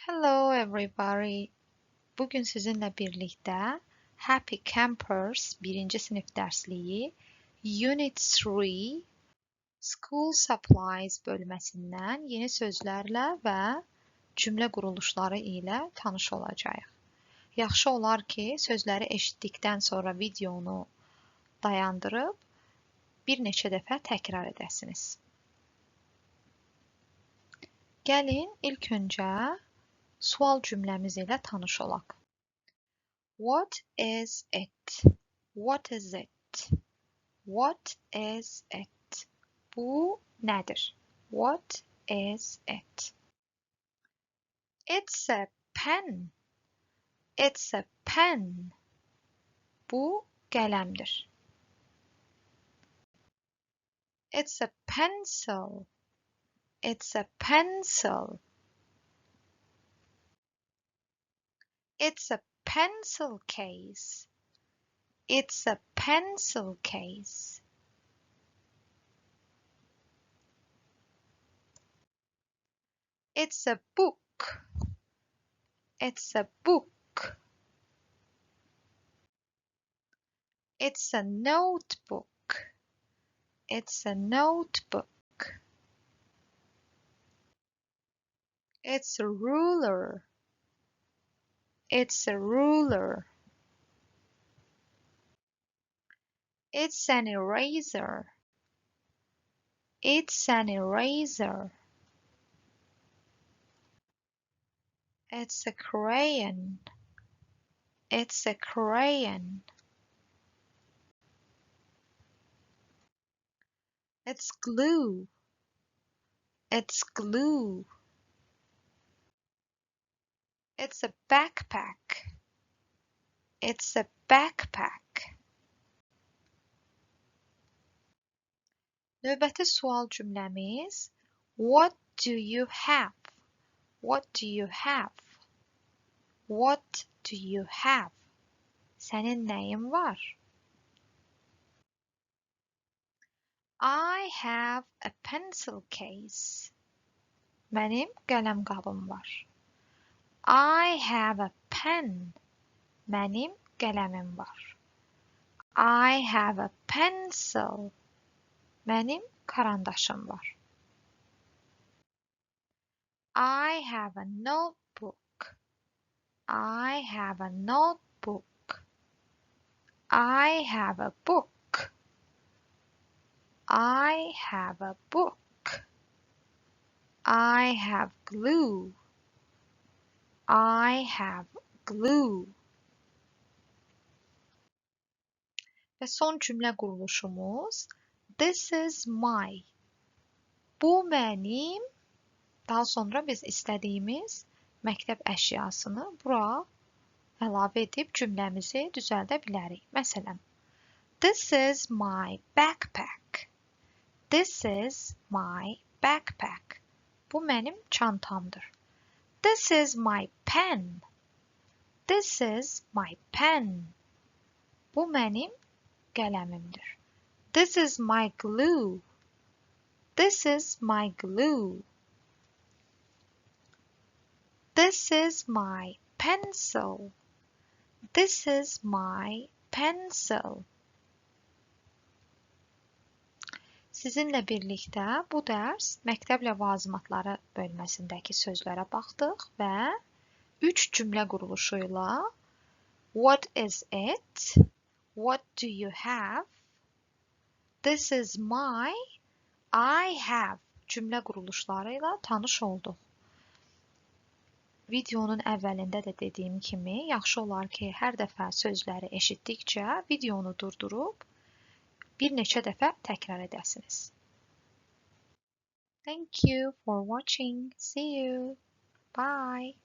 Hello everybody. Bugün sizinle birlikte Happy Campers birinci sınıf dersliği Unit 3 School Supplies bölməsindən yeni sözlərlə və cümlə quruluşları ilə tanış olacağıq. Yaxşı olar ki, sözləri eşitdikdən sonra videonu dayandırıb bir neçə dəfə təkrar edəsiniz. Gəlin ilk öncə sual cümləmiz ilə tanış olaq. What is it? What is it? What is it? Bu nədir? What is it? It's a pen. It's a pen. Bu qələmdir. It's a pencil. It's a pencil. It's a pencil case. It's a pencil case. It's a book. It's a book. It's a notebook. It's a notebook. It's a ruler. It's a ruler. It's an eraser. It's an eraser. It's a crayon. It's a crayon. It's glue. It's glue. It's a backpack. It's a backpack. Növbəti sual cümləmiz What do you have? What do you have? What do you have? Sənin nəyin var? I have a pencil case. Mənim qələm qabım var. I have a pen. Mənim qələmim var. I have a pencil. Mənim karandaşım var. I have a notebook. I have a notebook. I have a book. I have a book. I have glue. I have glue. Və son cümlə quruluşumuz This is my. Bu mənim. Daha sonra biz istədiyimiz məktəb əşyasını bura əlavə edib cümləmizi düzəldə bilərik. Məsələn, This is my backpack. This is my backpack. Bu mənim çantamdır. This is my pen. This is my pen. Bu mənim qələmimdir. This is my glue. This is my glue. This is my pencil. This is my pencil. Sizinlə birlikdə bu dərs məktəb ləvazimatları bölməsindəki sözlərə baxdıq və 3 cümlə quruluşu ilə What is it? What do you have? This is my. I have cümlə quruluşları ilə tanış olduq. Videonun əvvəlində də dediyim kimi, yaxşı olar ki, hər dəfə sözləri eşitdikcə videonu durdurub bir neçə dəfə təkrar edəsiniz. Thank you for watching. See you. Bye.